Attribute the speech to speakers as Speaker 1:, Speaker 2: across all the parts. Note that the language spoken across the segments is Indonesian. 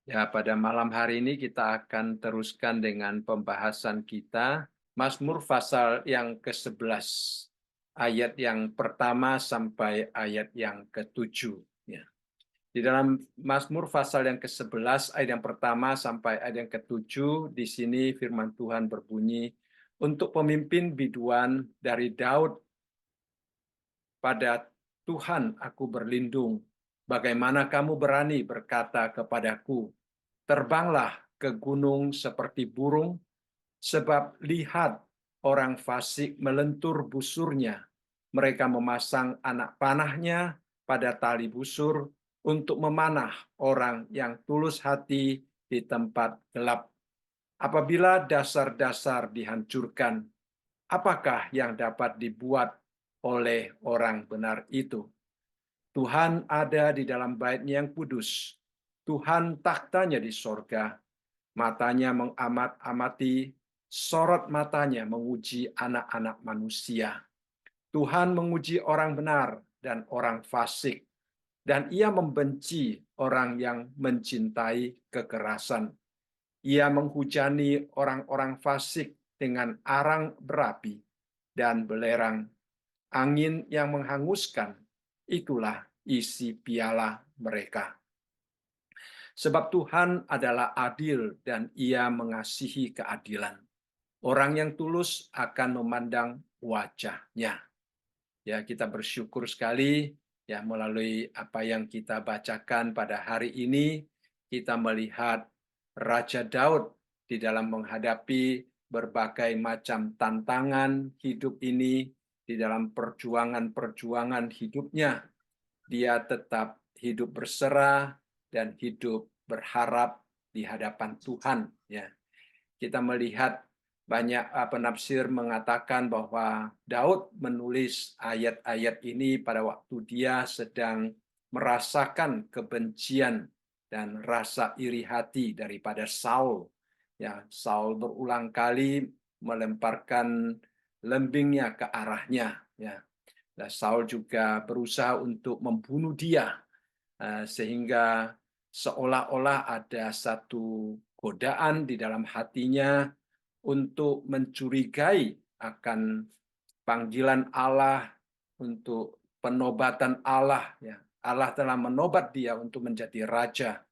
Speaker 1: Ya, pada malam hari ini kita akan teruskan dengan pembahasan kita Mazmur pasal yang ke-11, ayat yang pertama sampai ayat yang ke-7. Ya. Di dalam Mazmur pasal yang ke-11, ayat yang pertama sampai ayat yang ke-7, di sini firman Tuhan berbunyi, untuk pemimpin biduan dari Daud, pada Tuhan aku berlindung. Bagaimana kamu berani berkata kepadaku, terbanglah ke gunung seperti burung, sebab lihat orang fasik melentur busurnya. Mereka memasang anak panahnya pada tali busur untuk memanah orang yang tulus hati di tempat gelap. Apabila dasar-dasar dihancurkan, apakah yang dapat dibuat oleh orang benar itu? Tuhan ada di dalam bait-Nya yang kudus. Tuhan taktanya di sorga. Matanya mengamat-amati, sorot matanya menguji anak-anak manusia. Tuhan menguji orang benar dan orang fasik, dan Ia membenci orang yang mencintai kekerasan. Ia menghujani orang-orang fasik dengan arang berapi dan belerang. Angin yang menghanguskan, itulah isi piala mereka. Sebab Tuhan adalah adil dan Ia mengasihi keadilan. Orang yang tulus akan memandang wajah-Nya. Ya, kita bersyukur sekali ya melalui apa yang kita bacakan pada hari ini, kita melihat Raja Daud di dalam menghadapi berbagai macam tantangan hidup ini, di dalam perjuangan-perjuangan hidupnya, dia tetap hidup berserah dan hidup berharap di hadapan Tuhan. Ya, kita melihat banyak penafsir mengatakan bahwa Daud menulis ayat-ayat ini pada waktu dia sedang merasakan kebencian dan rasa iri hati daripada Saul. Ya, Saul berulang kali melemparkan lembingnya ke arahnya. Ya, dan Saul juga berusaha untuk membunuh dia, sehingga seolah-olah ada satu godaan di dalam hatinya untuk mencurigai akan panggilan Allah, untuk penobatan Allah. Ya. Allah telah menobat dia untuk menjadi raja,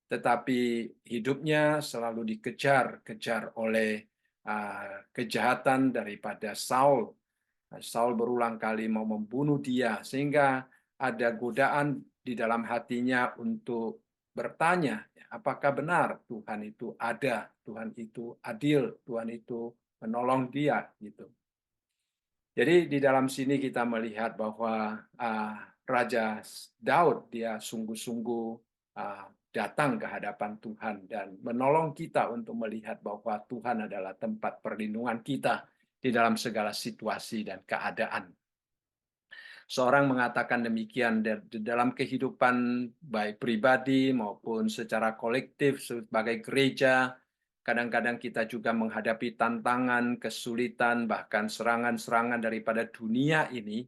Speaker 1: tetapi hidupnya selalu dikejar-kejar oleh kejahatan daripada Saul. Saul berulang kali mau membunuh dia, sehingga ada godaan di dalam hatinya untuk bertanya, apakah benar Tuhan itu ada, Tuhan itu adil, Tuhan itu menolong dia, gitu. Jadi di dalam sini kita melihat bahwa Raja Daud dia sungguh-sungguh datang ke hadapan Tuhan dan menolong kita untuk melihat bahwa Tuhan adalah tempat perlindungan kita di dalam segala situasi dan keadaan. Seorang mengatakan demikian, di dalam kehidupan baik pribadi maupun secara kolektif sebagai gereja, kadang-kadang kita juga menghadapi tantangan, kesulitan, bahkan serangan-serangan daripada dunia ini.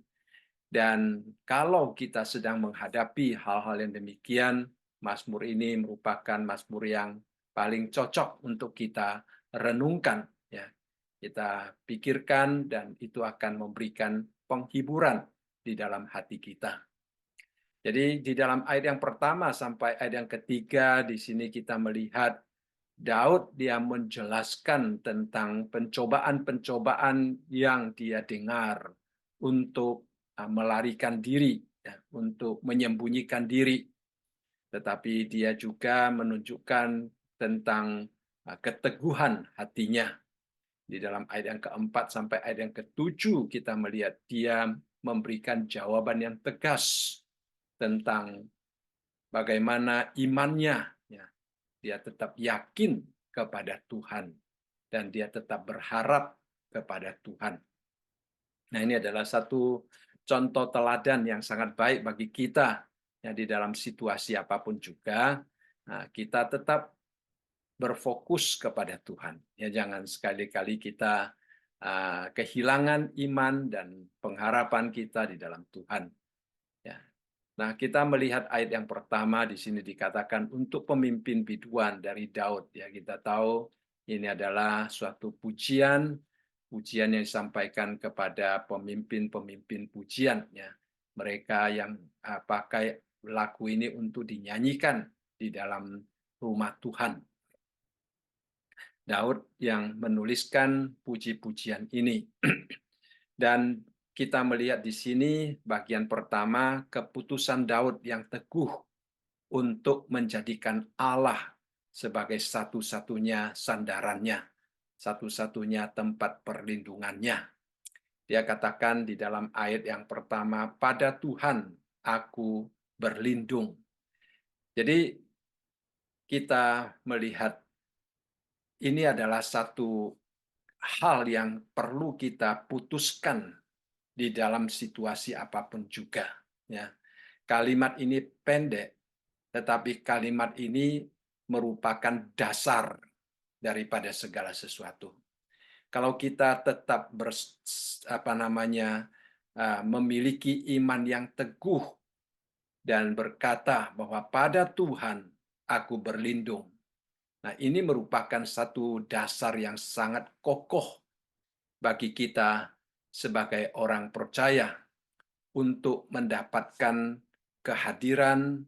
Speaker 1: Dan kalau kita sedang menghadapi hal-hal yang demikian, Mazmur ini merupakan Mazmur yang paling cocok untuk kita renungkan. Ya, kita pikirkan dan itu akan memberikan penghiburan di dalam hati kita. Jadi di dalam ayat yang pertama sampai ayat yang ketiga, di sini kita melihat Daud dia menjelaskan tentang pencobaan-pencobaan yang dia dengar untuk melarikan diri, ya, untuk menyembunyikan diri. Tetapi dia juga menunjukkan tentang keteguhan hatinya. Di dalam ayat yang keempat sampai ayat yang ketujuh kita melihat dia memberikan jawaban yang tegas tentang bagaimana imannya. Ya. Dia tetap yakin kepada Tuhan dan dia tetap berharap kepada Tuhan. Nah, ini adalah satu contoh teladan yang sangat baik bagi kita. Ya, di dalam situasi apapun juga, kita tetap berfokus kepada Tuhan. Ya, jangan sekali-kali kita kehilangan iman dan pengharapan kita di dalam Tuhan. Ya. Nah, kita melihat ayat yang pertama di sini dikatakan untuk pemimpin biduan dari Daud. Ya, kita tahu ini adalah suatu pujian, pujian yang disampaikan kepada pemimpin-pemimpin pujian. Ya, mereka yang pakai lagu ini untuk dinyanyikan di dalam rumah Tuhan. Daud yang menuliskan puji-pujian ini. Dan kita melihat di sini bagian pertama keputusan Daud yang teguh untuk menjadikan Allah sebagai satu-satunya sandarannya, satu-satunya tempat perlindungannya. Dia katakan di dalam ayat yang pertama, pada Tuhan aku berlindung. Jadi kita melihat ini adalah satu hal yang perlu kita putuskan di dalam situasi apapun juga. Ya. Kalimat ini pendek, tetapi kalimat ini merupakan dasar daripada segala sesuatu. Kalau kita tetap memiliki iman yang teguh dan berkata bahwa pada Tuhan aku berlindung. Nah, ini merupakan satu dasar yang sangat kokoh bagi kita sebagai orang percaya untuk mendapatkan kehadiran,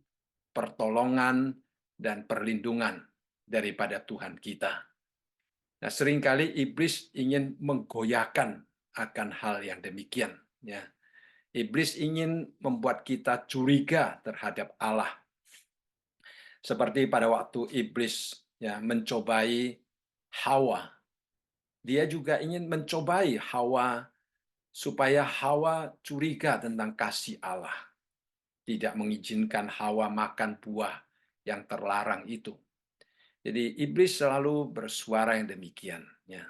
Speaker 1: pertolongan, dan perlindungan daripada Tuhan kita. Nah, seringkali iblis ingin menggoyahkan akan hal yang demikian. Ya. Iblis ingin membuat kita curiga terhadap Allah. Seperti pada waktu iblis ya mencobai Hawa. Dia juga ingin mencobai Hawa supaya Hawa curiga tentang kasih Allah. Tidak mengizinkan Hawa makan buah yang terlarang itu. Jadi iblis selalu bersuara yang demikian. Ya.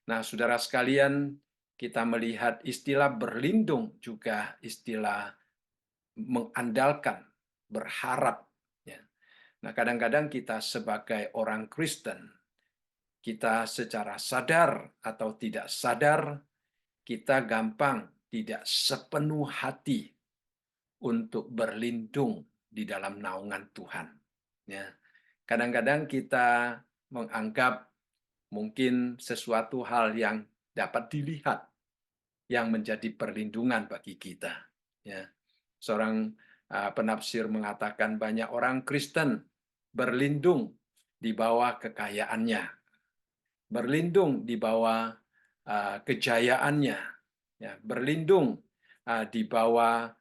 Speaker 1: Nah, saudara sekalian, kita melihat istilah berlindung juga istilah mengandalkan, berharap. Ya. Nah, kadang-kadang kita sebagai orang Kristen, kita secara sadar atau tidak sadar, kita gampang tidak sepenuh hati untuk berlindung di dalam naungan Tuhan. Ya. Kadang-kadang kita menganggap mungkin sesuatu hal yang dapat dilihat yang menjadi perlindungan bagi kita. Ya. Seorang penafsir mengatakan banyak orang Kristen berlindung di bawah kekayaannya, berlindung di bawah kejayaannya, ya, berlindung di bawah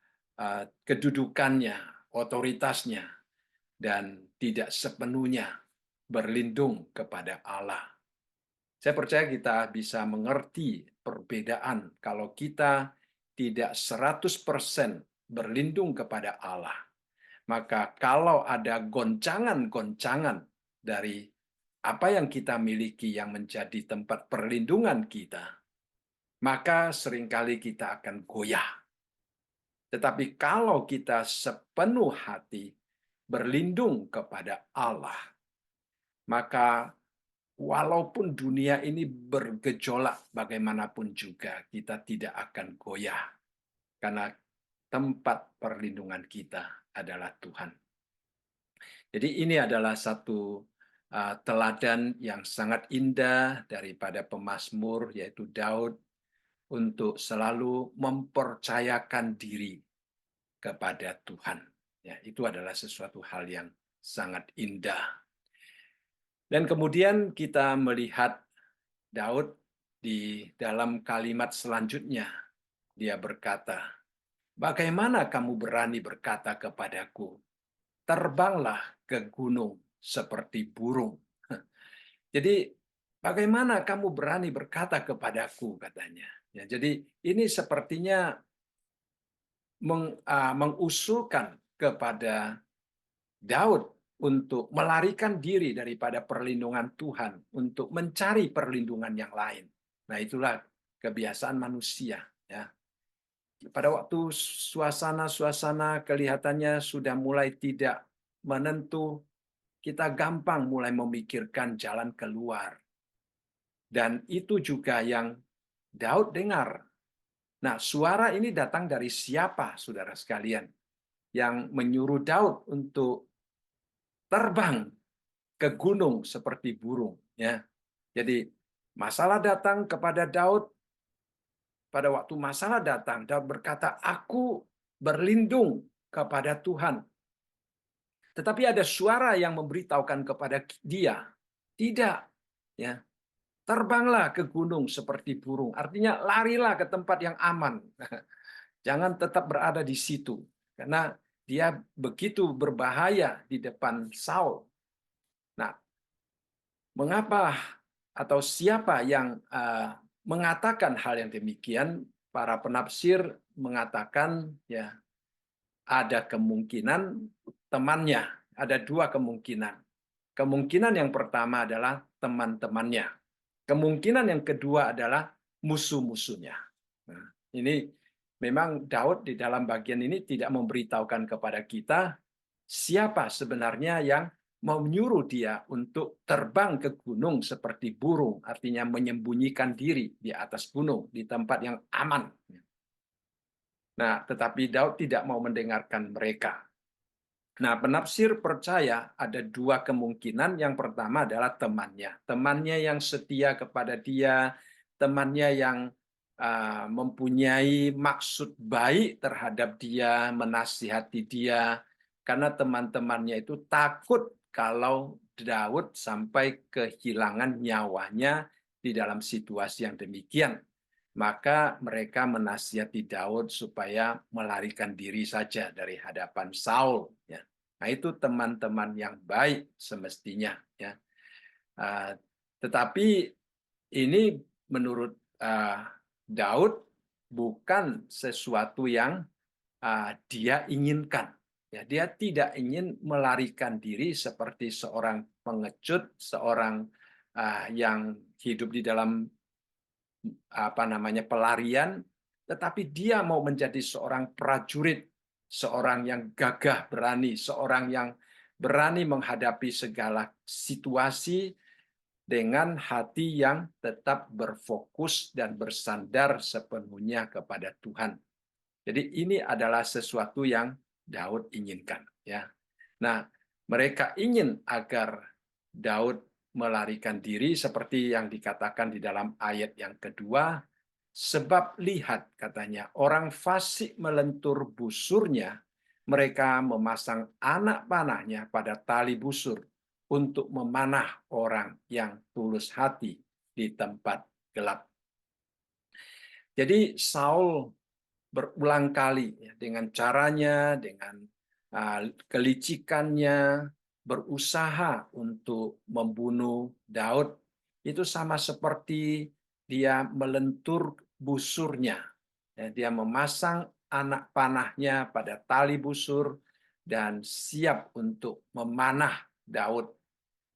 Speaker 1: kedudukannya, otoritasnya, dan tidak sepenuhnya berlindung kepada Allah. Saya percaya kita bisa mengerti perbedaan kalau kita tidak 100% berlindung kepada Allah. Maka kalau ada goncangan-goncangan dari apa yang kita miliki yang menjadi tempat perlindungan kita, maka seringkali kita akan goyah. Tetapi kalau kita sepenuh hati berlindung kepada Allah, maka walaupun dunia ini bergejolak bagaimanapun juga, kita tidak akan goyah. Karena tempat perlindungan kita adalah Tuhan. Jadi ini adalah satu teladan yang sangat indah daripada pemazmur, yaitu Daud, untuk selalu mempercayakan diri kepada Tuhan. Ya, itu adalah sesuatu hal yang sangat indah. Dan kemudian kita melihat Daud di dalam kalimat selanjutnya. Dia berkata, "Bagaimana kamu berani berkata kepadaku, terbanglah ke gunung seperti burung." Jadi, bagaimana kamu berani berkata kepadaku, katanya. Ya, jadi ini sepertinya mengusulkan kepada Daud untuk melarikan diri daripada perlindungan Tuhan, untuk mencari perlindungan yang lain. Nah, itulah kebiasaan manusia. Ya. Pada waktu suasana-suasana kelihatannya sudah mulai tidak menentu, kita gampang mulai memikirkan jalan keluar. Dan itu juga yang Daud dengar. Nah, suara ini datang dari siapa, saudara sekalian? yang menyuruh Daud untuk terbang ke gunung seperti burung. Ya, jadi masalah datang kepada Daud. Pada waktu masalah datang, Daud berkata, "Aku berlindung kepada Tuhan." Tetapi ada suara yang memberitahukan kepada dia, "Tidak, ya, terbanglah ke gunung seperti burung." Artinya larilah ke tempat yang aman. Jangan tetap berada di situ. Karena dia begitu berbahaya di depan Saul. Nah, mengapa atau siapa yang mengatakan hal yang demikian? Para penafsir mengatakan, ya, ada kemungkinan temannya. Ada dua kemungkinan. Kemungkinan yang pertama adalah teman-temannya. Kemungkinan yang kedua adalah musuh-musuhnya. Nah, ini memang Daud di dalam bagian ini tidak memberitahukan kepada kita siapa sebenarnya yang menyuruh dia untuk terbang ke gunung seperti burung, artinya menyembunyikan diri di atas gunung, di tempat yang aman. Nah, tetapi Daud tidak mau mendengarkan mereka. Nah, penafsir percaya ada dua kemungkinan. Yang pertama adalah temannya. Temannya yang setia kepada dia, temannya yang mempunyai maksud baik terhadap dia, menasihati dia. Karena teman-temannya itu takut kalau Daud sampai kehilangan nyawanya di dalam situasi yang demikian. Maka mereka menasihati Daud supaya melarikan diri saja dari hadapan Saul. Ya. Nah, itu teman-teman yang baik semestinya. Ya. Tetapi ini menurut Daud bukan sesuatu yang dia inginkan. Ya, dia tidak ingin melarikan diri seperti seorang pengecut, seorang yang hidup di dalam pelarian, tetapi dia mau menjadi seorang prajurit, seorang yang gagah berani, seorang yang berani menghadapi segala situasi dengan hati yang tetap berfokus dan bersandar sepenuhnya kepada Tuhan. Jadi ini adalah sesuatu yang Daud inginkan, ya. Nah, mereka ingin agar Daud melarikan diri seperti yang dikatakan di dalam ayat yang kedua, sebab lihat, katanya, orang fasik melentur busurnya, mereka memasang anak panahnya pada tali busur untuk memanah orang yang tulus hati di tempat gelap. Jadi Saul berulang kali ya, dengan caranya, dengan kelicikannya, berusaha untuk membunuh Daud. Itu sama seperti dia melentur busurnya. Ya, dia memasang anak panahnya pada tali busur dan siap untuk memanah Daud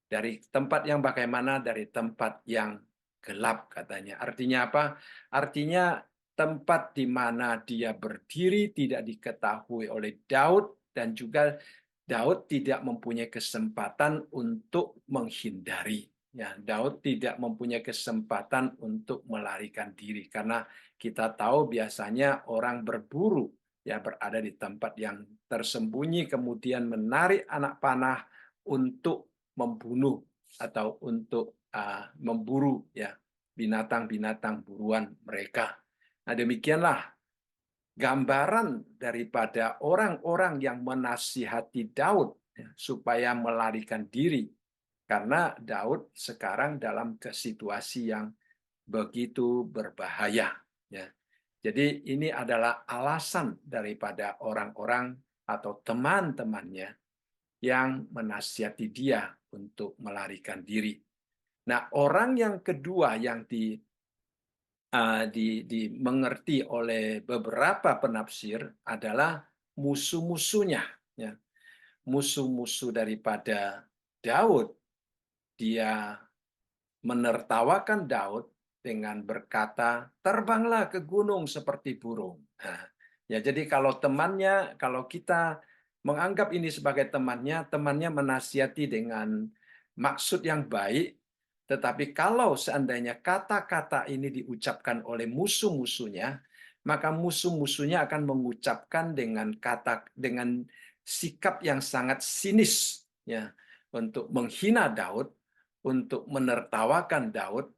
Speaker 1: dari tempat yang bagaimana, dari tempat yang gelap katanya. Artinya apa? Artinya tempat di mana dia berdiri tidak diketahui oleh Daud dan juga Daud tidak mempunyai kesempatan untuk menghindari. Ya, Daud tidak mempunyai kesempatan untuk melarikan diri karena kita tahu biasanya orang berburu ya berada di tempat yang tersembunyi kemudian menarik anak panah untuk membunuh atau untuk memburu ya binatang-binatang buruan mereka. Nah, demikianlah gambaran daripada orang-orang yang menasihati Daud ya, supaya melarikan diri karena Daud sekarang dalam situasi yang begitu berbahaya ya. Jadi ini adalah alasan daripada orang-orang atau teman-temannya yang menasihati dia untuk melarikan diri. Nah, orang yang kedua yang dimengerti oleh beberapa penafsir adalah musuh-musuhnya. Ya. Musuh-musuh daripada Daud, dia menertawakan Daud dengan berkata, terbanglah ke gunung seperti burung. Nah, ya, jadi kalau temannya, kalau kita menganggap ini sebagai temannya, temannya menasihati dengan maksud yang baik, tetapi kalau seandainya kata-kata ini diucapkan oleh musuh-musuhnya, maka musuh-musuhnya akan mengucapkan dengan sikap yang sangat sinis, ya, untuk menghina Daud, untuk menertawakan Daud.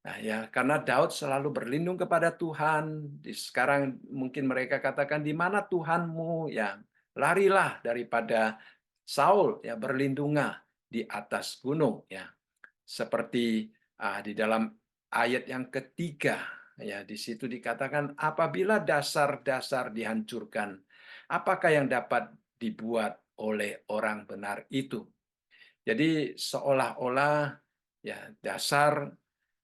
Speaker 1: Nah, ya, karena Daud selalu berlindung kepada Tuhan. Sekarang mungkin mereka katakan, di mana Tuhanmu? Ya, larilah daripada Saul, ya, berlindunglah di atas gunung, ya. Seperti di dalam ayat yang ketiga, ya, di situ dikatakan, apabila dasar-dasar dihancurkan, apakah yang dapat dibuat oleh orang benar itu? Jadi seolah-olah, ya, dasar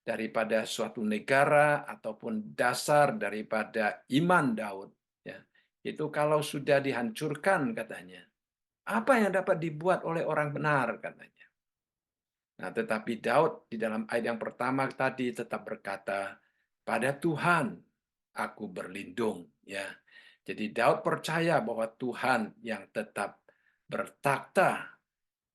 Speaker 1: daripada suatu negara ataupun dasar daripada iman Daud, ya, itu kalau sudah dihancurkan, katanya, apa yang dapat dibuat oleh orang benar, katanya. Nah, tetapi Daud di dalam ayat yang pertama tadi tetap berkata, pada Tuhan aku berlindung, ya. Jadi Daud percaya bahwa Tuhan yang tetap bertakhta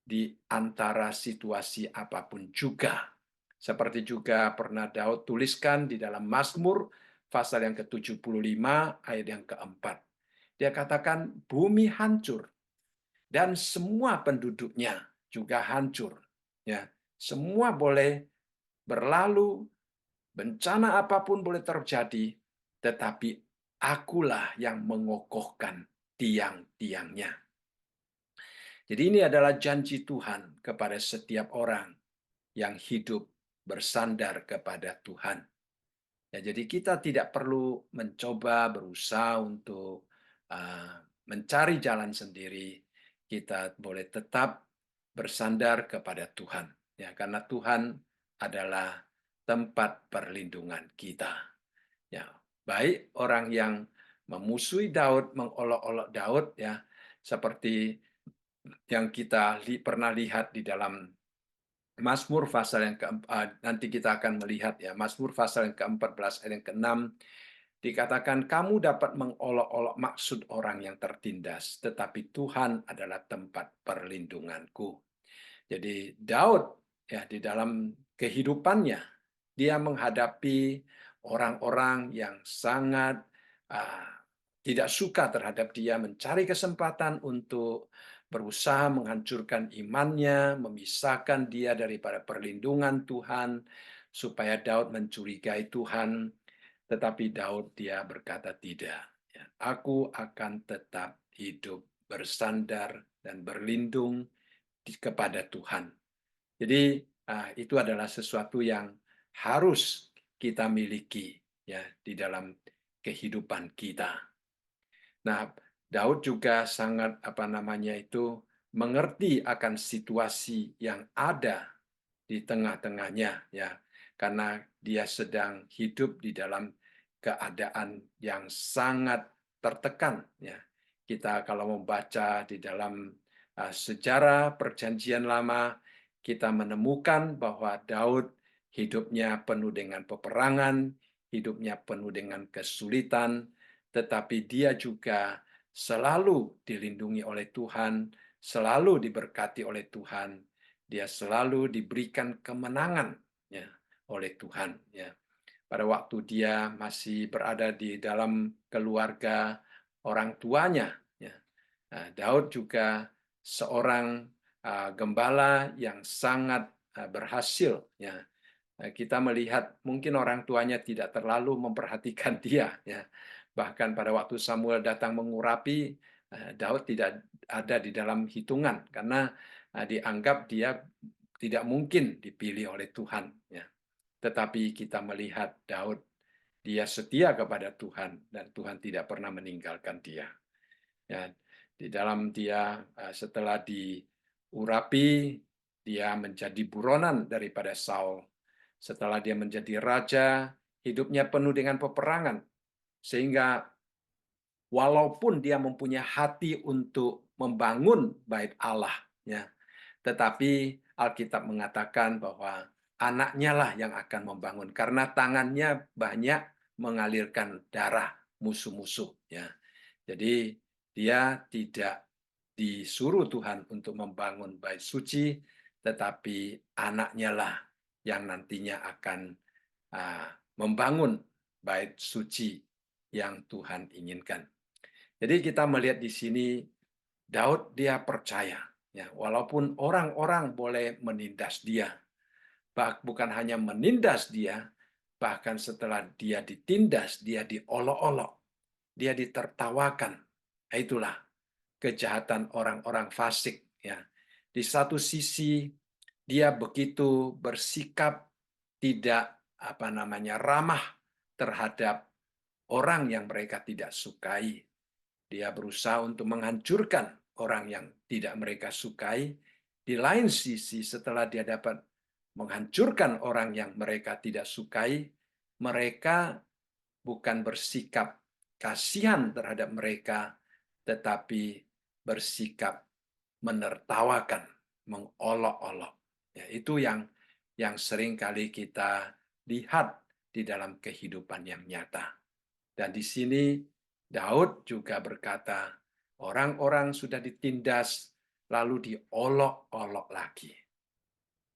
Speaker 1: di antara situasi apapun juga. Seperti juga pernah Daud tuliskan di dalam Mazmur pasal yang ke-75 ayat yang keempat. Dia katakan bumi hancur dan semua penduduknya juga hancur. Ya, semua boleh berlalu, bencana apapun boleh terjadi, tetapi akulah yang mengokohkan tiang-tiangnya. Jadi ini adalah janji Tuhan kepada setiap orang yang hidup bersandar kepada Tuhan. Ya, jadi kita tidak perlu mencoba berusaha untuk mencari jalan sendiri. Kita boleh tetap bersandar kepada Tuhan, ya, karena Tuhan adalah tempat perlindungan kita. Ya, baik orang yang memusuhi Daud, mengolok-olok Daud, ya, seperti yang kita pernah lihat di dalam Mazmur pasal yang keempat, nanti kita akan melihat, ya, Mazmur pasal yang ke-14 ayat yang ke-6, dikatakan kamu dapat mengolok-olok maksud orang yang tertindas, tetapi Tuhan adalah tempat perlindunganku. Jadi Daud, ya, di dalam kehidupannya dia menghadapi orang-orang yang sangat tidak suka terhadap dia, mencari kesempatan untuk berusaha menghancurkan imannya, memisahkan dia daripada perlindungan Tuhan, supaya Daud mencurigai Tuhan. Tetapi Daud dia berkata tidak. Ya, aku akan tetap hidup bersandar dan berlindung kepada Tuhan. Jadi itu adalah sesuatu yang harus kita miliki, ya, di dalam kehidupan kita. Nah, Daud juga sangat mengerti akan situasi yang ada di tengah-tengahnya, ya, karena dia sedang hidup di dalam keadaan yang sangat tertekan, ya. Kita kalau membaca di dalam sejarah Perjanjian Lama, kita menemukan bahwa Daud hidupnya penuh dengan peperangan, hidupnya penuh dengan kesulitan, tetapi dia juga selalu dilindungi oleh Tuhan, selalu diberkati oleh Tuhan. Dia selalu diberikan kemenangan, ya, oleh Tuhan, ya. Pada waktu dia masih berada di dalam keluarga orang tuanya, ya. Nah, Daud juga seorang gembala yang sangat berhasil, ya. Kita melihat mungkin orang tuanya tidak terlalu memperhatikan dia, ya. Bahkan pada waktu Samuel datang mengurapi, Daud tidak ada di dalam hitungan karena dianggap dia tidak mungkin dipilih oleh Tuhan, ya. Tetapi kita melihat Daud, dia setia kepada Tuhan dan Tuhan tidak pernah meninggalkan dia. Ya, di dalam dia setelah diurapi, dia menjadi buronan daripada Saul. Setelah dia menjadi raja, hidupnya penuh dengan peperangan. Sehingga walaupun dia mempunyai hati untuk membangun bait Allah, ya, tetapi Alkitab mengatakan bahwa anaknya lah yang akan membangun karena tangannya banyak mengalirkan darah musuh-musuh, ya. Jadi dia tidak disuruh Tuhan untuk membangun bait suci, tetapi anaknya lah yang nantinya akan membangun bait suci yang Tuhan inginkan. Jadi kita melihat di sini Daud dia percaya, ya, walaupun orang-orang boleh menindas dia, bukan hanya menindas dia, bahkan setelah dia ditindas, dia diolok-olok, dia ditertawakan. Nah, itulah kejahatan orang-orang fasik. Ya, di satu sisi dia begitu bersikap tidak ramah terhadap orang yang mereka tidak sukai. Dia berusaha untuk menghancurkan orang yang tidak mereka sukai. Di lain sisi, setelah dia dapat menghancurkan orang yang mereka tidak sukai, mereka bukan bersikap kasihan terhadap mereka, tetapi bersikap menertawakan, mengolok-olok. Ya, itu yang sering kali kita lihat di dalam kehidupan yang nyata. Dan di sini Daud juga berkata, orang-orang sudah ditindas, lalu diolok-olok lagi.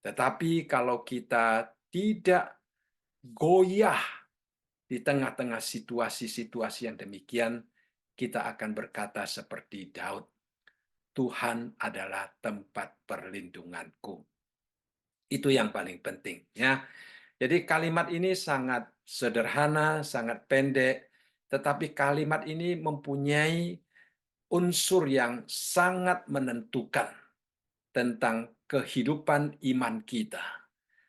Speaker 1: Tetapi kalau kita tidak goyah di tengah-tengah situasi-situasi yang demikian, kita akan berkata seperti Daud, Tuhan adalah tempat perlindunganku. Itu yang paling penting. Ya. Jadi kalimat ini sangat sederhana, sangat pendek, tetapi kalimat ini mempunyai unsur yang sangat menentukan tentang kehidupan iman kita,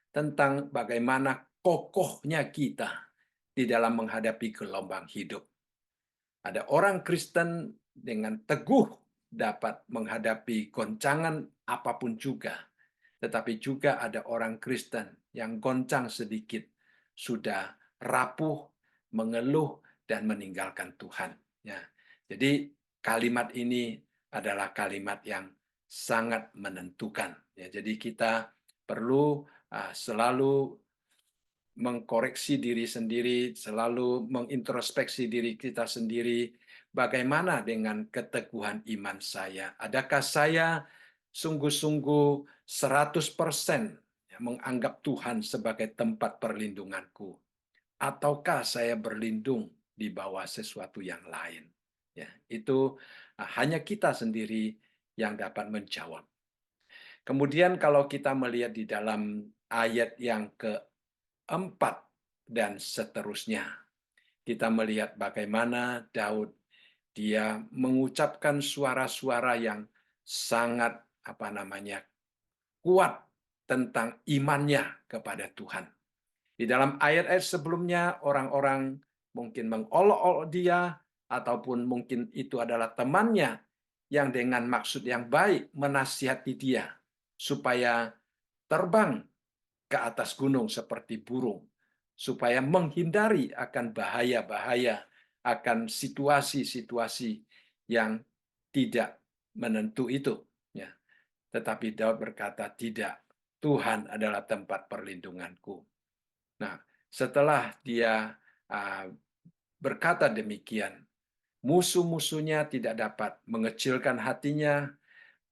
Speaker 1: tentang bagaimana kokohnya kita di dalam menghadapi gelombang hidup. Ada orang Kristen dengan teguh dapat menghadapi goncangan apapun juga, tetapi juga ada orang Kristen yang goncang sedikit sudah rapuh, mengeluh, dan meninggalkan Tuhan. Ya. Jadi kalimat ini adalah kalimat yang sangat menentukan. Ya, jadi kita perlu selalu mengkoreksi diri sendiri, selalu mengintrospeksi diri kita sendiri. Bagaimana dengan keteguhan iman saya? Adakah saya sungguh-sungguh 100% menganggap Tuhan sebagai tempat perlindunganku? Ataukah saya berlindung di bawah sesuatu yang lain? Ya, itu hanya kita sendiri yang dapat menjawab. Kemudian kalau kita melihat di dalam ayat yang keempat dan seterusnya, kita melihat bagaimana Daud dia mengucapkan suara-suara yang sangat kuat tentang imannya kepada Tuhan. Di dalam ayat-ayat sebelumnya orang-orang mungkin mengolok-olok dia ataupun mungkin itu adalah temannya yang dengan maksud yang baik menasihati dia supaya terbang ke atas gunung seperti burung, supaya menghindari akan bahaya-bahaya, akan situasi-situasi yang tidak menentu itu. Ya. Tetapi Daud berkata, tidak, Tuhan adalah tempat perlindunganku. Nah, setelah dia berkata demikian, musuh-musuhnya tidak dapat mengecilkan hatinya,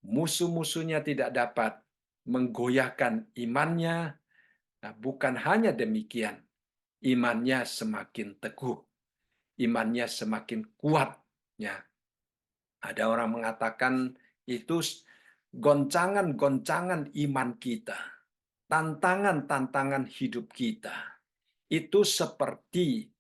Speaker 1: musuh-musuhnya tidak dapat menggoyahkan imannya. Nah, bukan hanya demikian, imannya semakin teguh, imannya semakin kuat. Ya. Ada orang mengatakan itu goncangan-goncangan iman kita, tantangan-tantangan hidup kita, itu seperti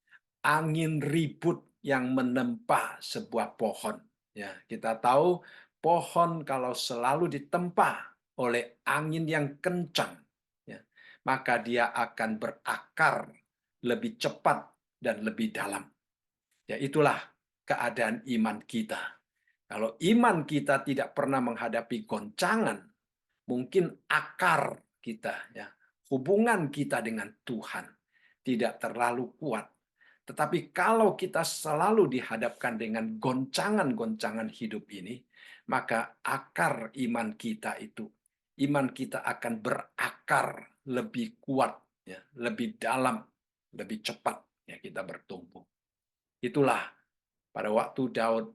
Speaker 1: angin ribut yang menempa sebuah pohon. Ya, kita tahu pohon kalau selalu ditempa oleh angin yang kencang, ya, maka dia akan berakar lebih cepat dan lebih dalam. Ya, itulah keadaan iman kita. Kalau iman kita tidak pernah menghadapi goncangan, mungkin akar kita, ya, hubungan kita dengan Tuhan tidak terlalu kuat. Tetapi kalau kita selalu dihadapkan dengan goncangan-goncangan hidup ini, maka akar iman kita akan berakar lebih kuat, ya, lebih dalam, lebih cepat, ya, kita bertumbuh. Itulah pada waktu Daud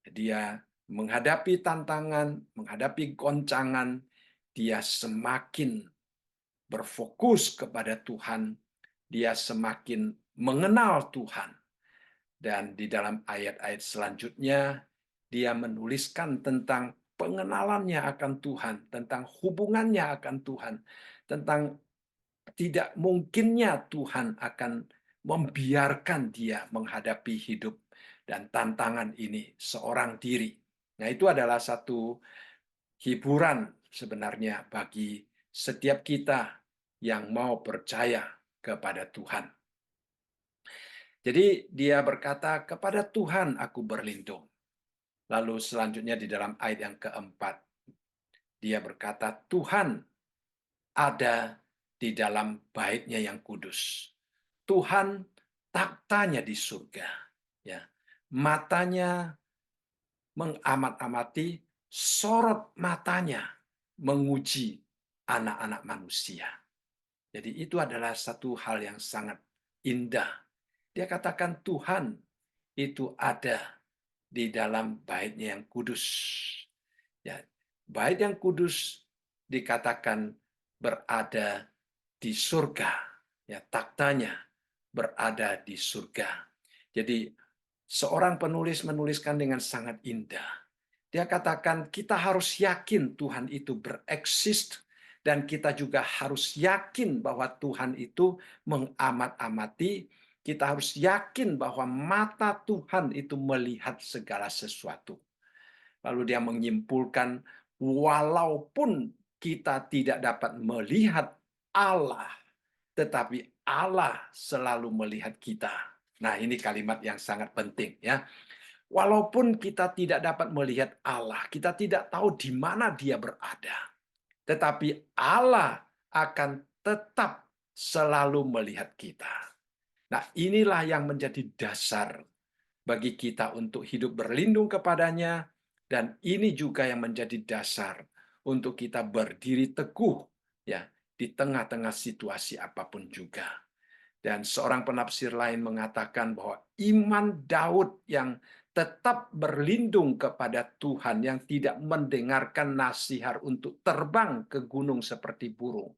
Speaker 1: dia menghadapi tantangan, menghadapi goncangan, dia semakin berfokus kepada Tuhan, dia semakin mengenal Tuhan. Dan di dalam ayat-ayat selanjutnya, dia menuliskan tentang pengenalannya akan Tuhan, tentang hubungannya akan Tuhan, tentang tidak mungkinnya Tuhan akan membiarkan dia menghadapi hidup dan tantangan ini seorang diri. Nah, itu adalah satu hiburan sebenarnya bagi setiap kita yang mau percaya kepada Tuhan. Jadi dia berkata, kepada Tuhan aku berlindung. Lalu selanjutnya di dalam ayat yang keempat, dia berkata, Tuhan ada di dalam bait-Nya yang kudus. Tuhan taktanya di surga. Ya, matanya mengamat-amati, sorot matanya menguji anak-anak manusia. Jadi itu adalah satu hal yang sangat indah. Dia katakan Tuhan itu ada di dalam bait-Nya yang kudus. Ya, bait yang kudus dikatakan berada di surga. Ya, taktanya berada di surga. Jadi seorang penulis menuliskan dengan sangat indah. Dia katakan kita harus yakin Tuhan itu bereksis dan kita juga harus yakin bahwa Tuhan itu mengamat-amati. Kita harus yakin bahwa mata Tuhan itu melihat segala sesuatu. Lalu dia menyimpulkan, walaupun kita tidak dapat melihat Allah, tetapi Allah selalu melihat kita. Nah, ini kalimat yang sangat penting ya. Walaupun kita tidak dapat melihat Allah, kita tidak tahu di mana Dia berada, tetapi Allah akan tetap selalu melihat kita. Nah, inilah yang menjadi dasar bagi kita untuk hidup berlindung kepadanya, dan ini juga yang menjadi dasar untuk kita berdiri teguh ya di tengah-tengah situasi apapun juga. Dan seorang penafsir lain mengatakan bahwa iman Daud yang tetap berlindung kepada Tuhan, yang tidak mendengarkan nasihat untuk terbang ke gunung seperti burung,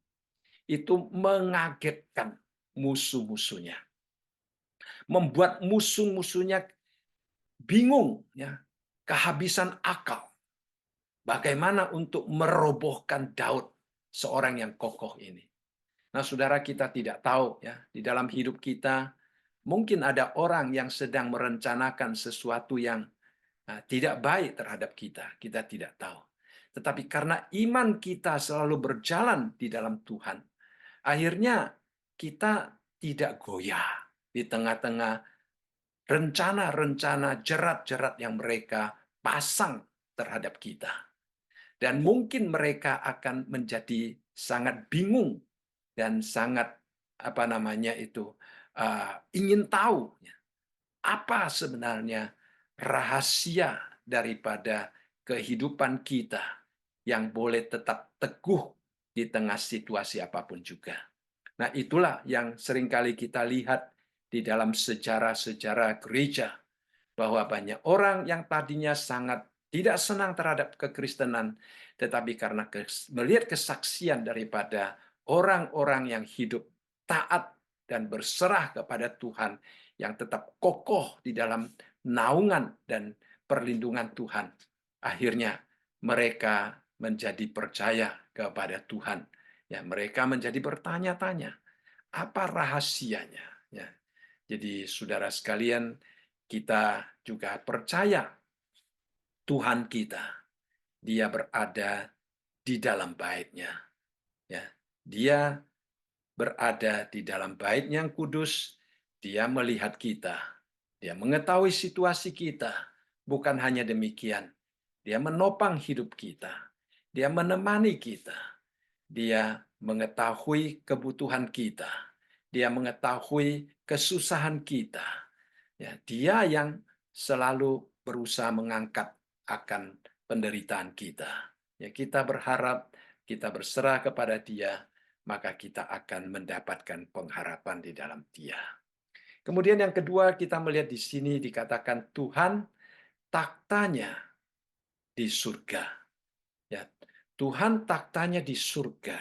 Speaker 1: itu mengagetkan musuh-musuhnya, membuat musuh-musuhnya bingung, ya, kehabisan akal. Bagaimana untuk merobohkan Daud, seorang yang kokoh ini. Nah, saudara, kita tidak tahu ya, di dalam hidup kita mungkin ada orang yang sedang merencanakan sesuatu yang tidak baik terhadap kita. Kita tidak tahu. Tetapi karena iman kita selalu berjalan di dalam Tuhan, akhirnya kita tidak goyah di tengah-tengah rencana-rencana jerat-jerat yang mereka pasang terhadap kita. Dan mungkin mereka akan menjadi sangat bingung dan sangat ingin tahu apa sebenarnya rahasia daripada kehidupan kita yang boleh tetap teguh di tengah situasi apapun juga. Nah, itulah yang seringkali kita lihat di dalam sejarah-sejarah gereja, bahwa banyak orang yang tadinya sangat tidak senang terhadap kekristenan, tetapi karena melihat kesaksian daripada orang-orang yang hidup taat dan berserah kepada Tuhan, yang tetap kokoh di dalam naungan dan perlindungan Tuhan, akhirnya mereka menjadi percaya kepada Tuhan. Ya, mereka menjadi bertanya-tanya, apa rahasianya? Ya. Jadi saudara sekalian, kita juga percaya Tuhan kita, Dia berada di dalam bait-Nya. Ya, Dia berada di dalam bait-Nya yang kudus. Dia melihat kita. Dia mengetahui situasi kita. Bukan hanya demikian, Dia menopang hidup kita. Dia menemani kita. Dia mengetahui kebutuhan kita. Dia mengetahui kesusahan kita. Ya, Dia yang selalu berusaha mengangkat akan penderitaan kita. Ya, kita berharap, kita berserah kepada Dia, maka kita akan mendapatkan pengharapan di dalam Dia. Kemudian yang kedua, kita melihat di sini dikatakan Tuhan taktanya di surga. Ya, Tuhan taktanya di surga,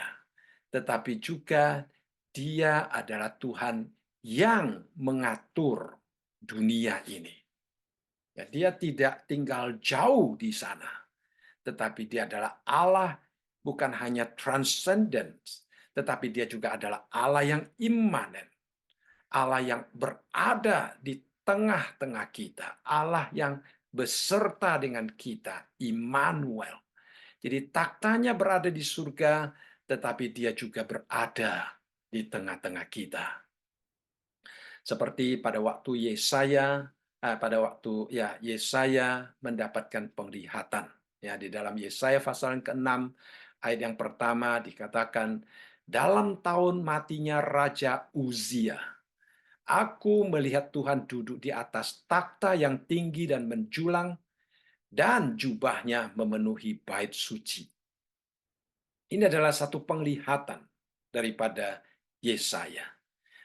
Speaker 1: tetapi juga Dia adalah Tuhan yang mengatur dunia ini. Ya, dia tidak tinggal jauh di sana, tetapi dia adalah Allah bukan hanya transcendent, tetapi dia juga adalah Allah yang imanen, Allah yang berada di tengah-tengah kita, Allah yang beserta dengan kita, Immanuel. Jadi taktanya berada di surga, tetapi dia juga berada di tengah-tengah kita. Seperti pada waktu Yesaya mendapatkan penglihatan. Ya, di dalam Yesaya pasal yang ke-6 ayat yang pertama dikatakan, dalam tahun matinya Raja Uzia, aku melihat Tuhan duduk di atas takhta yang tinggi dan menjulang, dan jubahnya memenuhi bait suci. Ini adalah satu penglihatan daripada Yesaya.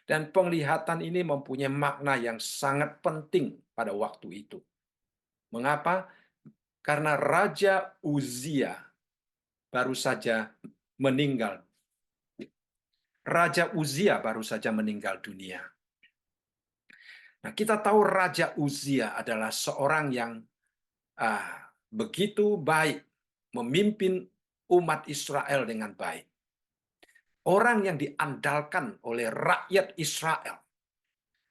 Speaker 1: Dan penglihatan ini mempunyai makna yang sangat penting pada waktu itu. Mengapa? Karena Raja Uzia baru saja meninggal. Raja Uzia baru saja meninggal dunia. Nah, kita tahu Raja Uzia adalah seorang yang begitu baik, memimpin umat Israel dengan baik. Orang yang diandalkan oleh rakyat Israel.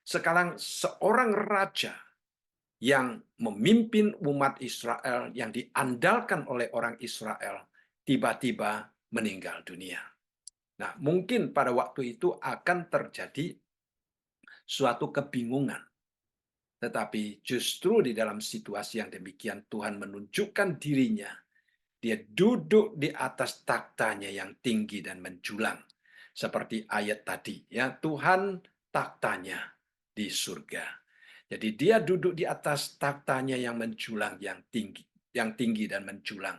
Speaker 1: Sekarang seorang raja yang memimpin umat Israel, yang diandalkan oleh orang Israel, tiba-tiba meninggal dunia. Nah, mungkin pada waktu itu akan terjadi suatu kebingungan. Tetapi justru di dalam situasi yang demikian, Tuhan menunjukkan dirinya. Dia duduk di atas taktanya yang tinggi dan menjulang. Seperti ayat tadi, ya, Tuhan taktanya di surga. Jadi dia duduk di atas taktanya yang menjulang, yang tinggi dan menjulang.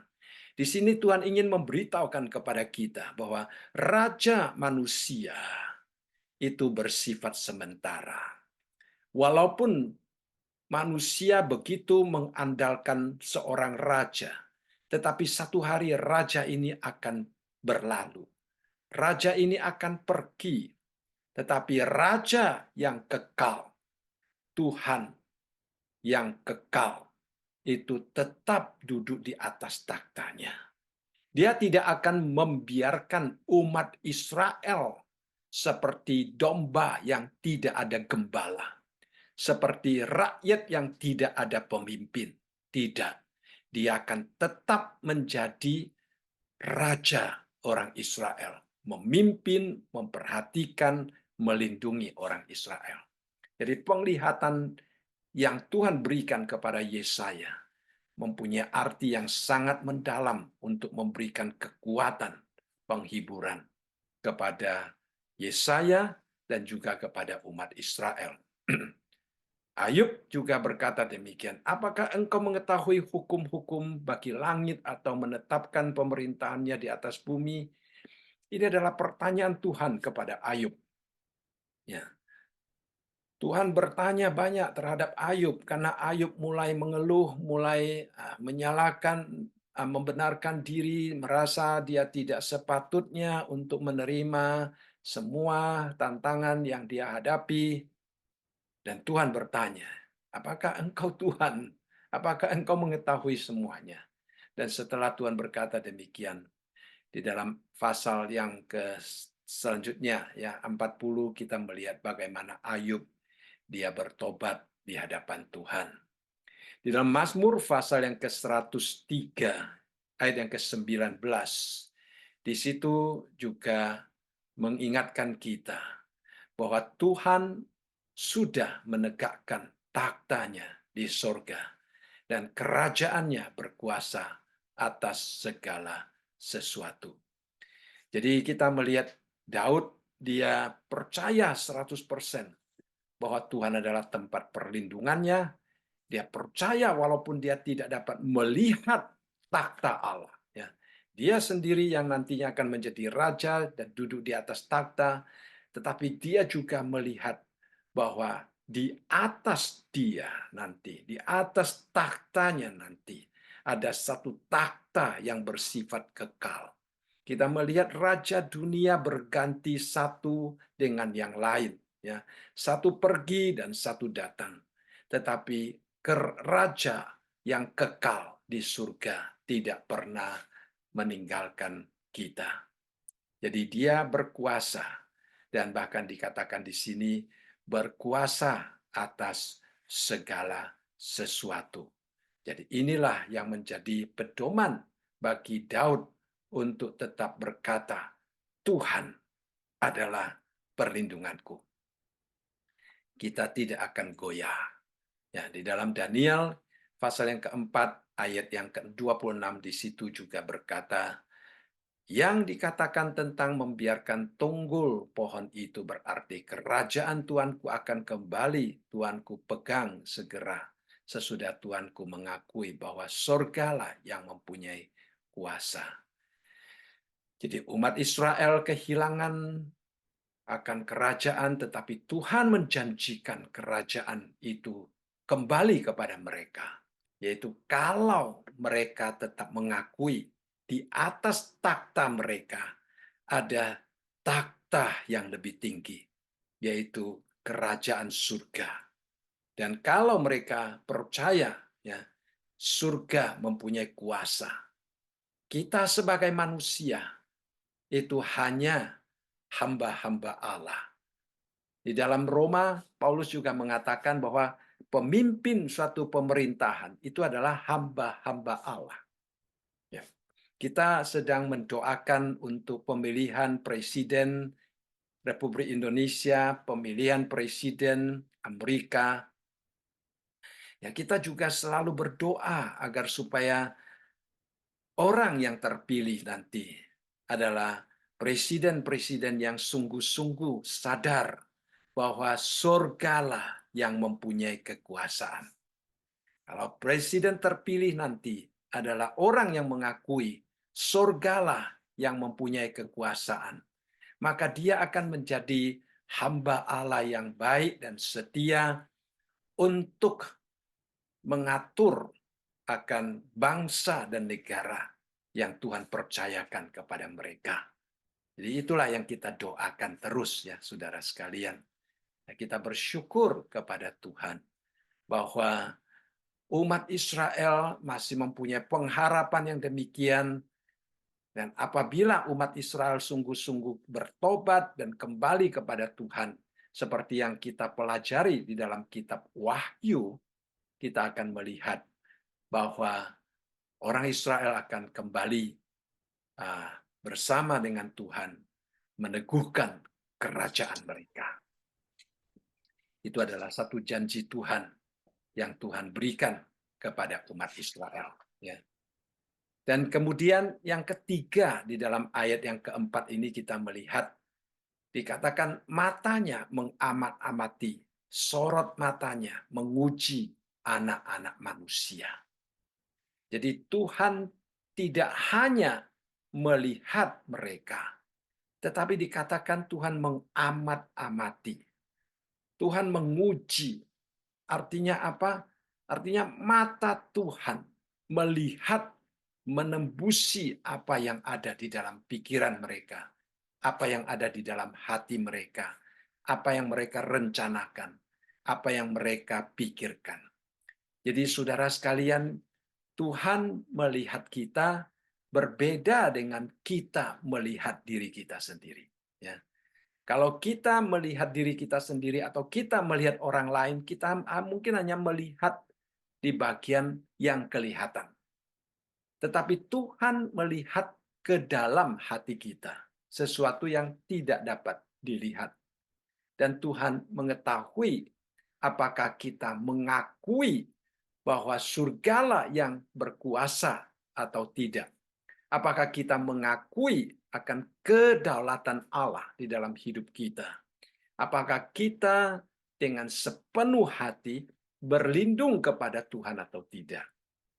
Speaker 1: Di sini Tuhan ingin memberitahukan kepada kita bahwa raja manusia itu bersifat sementara. Walaupun manusia begitu mengandalkan seorang raja, tetapi satu hari raja ini akan berlalu. Raja ini akan pergi, tetapi raja yang kekal, Tuhan yang kekal, itu tetap duduk di atas takhtanya. Dia tidak akan membiarkan umat Israel seperti domba yang tidak ada gembala. Seperti rakyat yang tidak ada pemimpin. Tidak. Dia akan tetap menjadi raja orang Israel. Memimpin, memperhatikan, melindungi orang Israel. Jadi penglihatan yang Tuhan berikan kepada Yesaya mempunyai arti yang sangat mendalam untuk memberikan kekuatan, penghiburan kepada Yesaya dan juga kepada umat Israel. Ayub juga berkata demikian, apakah engkau mengetahui hukum-hukum bagi langit atau menetapkan pemerintahannya di atas bumi? Ini adalah pertanyaan Tuhan kepada Ayub. Ya. Tuhan bertanya banyak terhadap Ayub karena Ayub mulai mengeluh, mulai menyalahkan, membenarkan diri, merasa dia tidak sepatutnya untuk menerima semua tantangan yang dia hadapi. Dan Tuhan bertanya, apakah engkau Tuhan? Apakah engkau mengetahui semuanya? Dan setelah Tuhan berkata demikian, di dalam pasal yang selanjutnya, ya 40, kita melihat bagaimana Ayub dia bertobat di hadapan Tuhan. Di dalam Mazmur pasal yang ke-103, ayat yang ke-19, di situ juga mengingatkan kita bahwa Tuhan sudah menegakkan taktanya di sorga dan kerajaannya berkuasa atas segala sesuatu. Jadi kita melihat Daud, dia percaya 100% bahwa Tuhan adalah tempat perlindungannya. Dia percaya walaupun dia tidak dapat melihat takhta Allah. Ya. Dia sendiri yang nantinya akan menjadi raja dan duduk di atas takhta. Tetapi dia juga melihat bahwa di atas dia nanti, di atas takhtanya nanti, ada satu takhta yang bersifat kekal. Kita melihat raja dunia berganti satu dengan yang lain. Ya, satu pergi dan satu datang. tetapi raja yang kekal di surga tidak pernah meninggalkan kita. Jadi dia berkuasa dan bahkan dikatakan di sini berkuasa atas segala sesuatu. Jadi inilah yang menjadi pedoman bagi Daud untuk tetap berkata, Tuhan adalah perlindunganku. Kita tidak akan goyah. Ya, di dalam Daniel pasal yang keempat ayat yang ke-26 di situ juga berkata, yang dikatakan tentang membiarkan tunggul pohon itu berarti kerajaan Tuanku akan kembali, Tuanku pegang segera sesudah Tuanku mengakui bahwa surgalah yang mempunyai kuasa. Jadi umat Israel kehilangan akan kerajaan, tetapi Tuhan menjanjikan kerajaan itu kembali kepada mereka. Yaitu kalau mereka tetap mengakui di atas takhta mereka ada takhta yang lebih tinggi, yaitu kerajaan surga. Dan kalau mereka percaya, ya, surga mempunyai kuasa. Kita sebagai manusia itu hanya hamba-hamba Allah. Di dalam Roma, Paulus juga mengatakan bahwa pemimpin suatu pemerintahan itu adalah hamba-hamba Allah. Ya. Kita sedang mendoakan untuk pemilihan Presiden Republik Indonesia, pemilihan Presiden Amerika. Ya, kita juga selalu berdoa agar supaya orang yang terpilih nanti adalah presiden-presiden yang sungguh-sungguh sadar bahwa surgalah yang mempunyai kekuasaan. Kalau presiden terpilih nanti adalah orang yang mengakui surgalah yang mempunyai kekuasaan, maka dia akan menjadi hamba Allah yang baik dan setia untuk mengatur akan bangsa dan negara yang Tuhan percayakan kepada mereka. Jadi itulah yang kita doakan terus ya saudara sekalian. Kita bersyukur kepada Tuhan bahwa umat Israel masih mempunyai pengharapan yang demikian. Dan apabila umat Israel sungguh-sungguh bertobat dan kembali kepada Tuhan, seperti yang kita pelajari di dalam kitab Wahyu, kita akan melihat bahwa orang Israel akan kembali bersama dengan Tuhan, meneguhkan kerajaan mereka. Itu adalah satu janji Tuhan yang Tuhan berikan kepada umat Israel. Ya. Dan kemudian yang ketiga di dalam ayat yang keempat ini kita melihat dikatakan matanya mengamat-amati, sorot matanya menguji anak-anak manusia. Jadi Tuhan tidak hanya melihat mereka, tetapi dikatakan Tuhan mengamat-amati. Tuhan menguji. Artinya apa? Artinya mata Tuhan melihat, menembusi apa yang ada di dalam pikiran mereka, apa yang ada di dalam hati mereka, apa yang mereka rencanakan, apa yang mereka pikirkan. Jadi saudara sekalian, Tuhan melihat kita berbeda dengan kita melihat diri kita sendiri. Ya. Kalau kita melihat diri kita sendiri atau kita melihat orang lain, kita mungkin hanya melihat di bagian yang kelihatan. Tetapi Tuhan melihat ke dalam hati kita, sesuatu yang tidak dapat dilihat. Dan Tuhan mengetahui apakah kita mengakui bahwa surgalah yang berkuasa atau tidak. Apakah kita mengakui akan kedaulatan Allah di dalam hidup kita? Apakah kita dengan sepenuh hati berlindung kepada Tuhan atau tidak?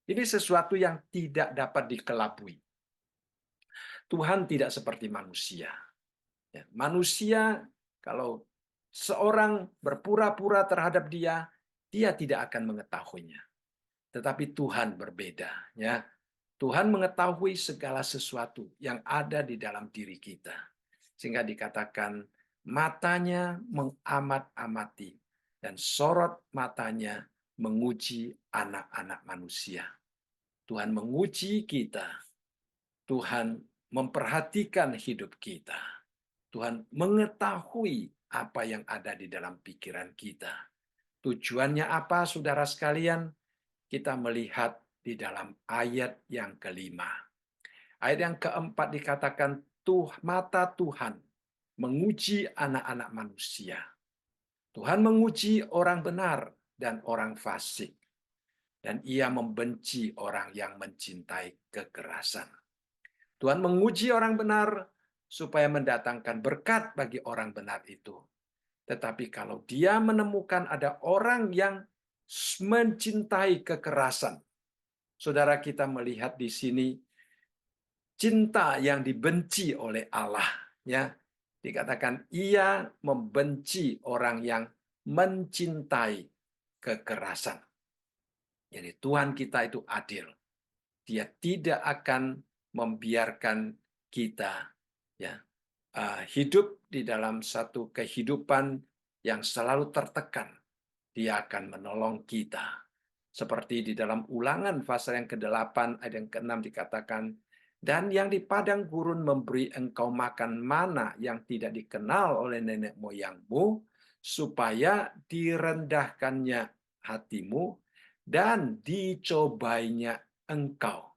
Speaker 1: Ini sesuatu yang tidak dapat dikelabui. Tuhan tidak seperti manusia. Manusia, kalau seorang berpura-pura terhadap dia, dia tidak akan mengetahuinya. Tetapi Tuhan berbeda. Ya. Tuhan mengetahui segala sesuatu yang ada di dalam diri kita. Sehingga dikatakan matanya mengamat-amati dan sorot matanya menguji anak-anak manusia. Tuhan menguji kita. Tuhan memperhatikan hidup kita. Tuhan mengetahui apa yang ada di dalam pikiran kita. Tujuannya apa, saudara sekalian? Kita melihat di dalam ayat yang kelima. Ayat yang keempat dikatakan, mata Tuhan menguji anak-anak manusia. Tuhan menguji orang benar dan orang fasik. Dan ia membenci orang yang mencintai kekerasan. Tuhan menguji orang benar supaya mendatangkan berkat bagi orang benar itu. Tetapi kalau dia menemukan ada orang yang mencintai kekerasan, saudara, kita melihat di sini cinta yang dibenci oleh Allah, ya. Dikatakan ia membenci orang yang mencintai kekerasan. Jadi Tuhan kita itu adil. Dia tidak akan membiarkan kita, ya, hidup di dalam satu kehidupan yang selalu tertekan. Dia akan menolong kita. Seperti di dalam Ulangan pasal yang ke-8 ayat yang ke-6 dikatakan, dan yang di padang gurun memberi engkau makan mana yang tidak dikenal oleh nenek moyangmu, supaya direndahkannya hatimu dan dicobainya engkau.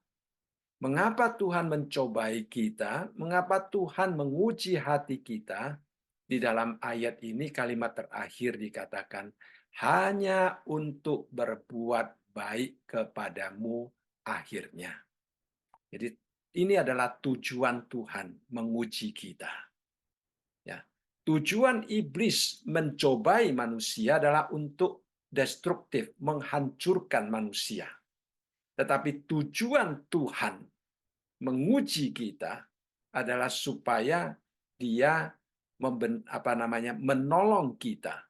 Speaker 1: Mengapa Tuhan mencobai kita? Mengapa Tuhan menguji hati kita? Di dalam ayat ini kalimat terakhir dikatakan, hanya untuk berbuat baik kepadamu akhirnya. Jadi ini adalah tujuan Tuhan menguji kita. Ya. Tujuan iblis mencobai manusia adalah untuk destruktif, menghancurkan manusia. Tetapi tujuan Tuhan menguji kita adalah supaya dia menolong kita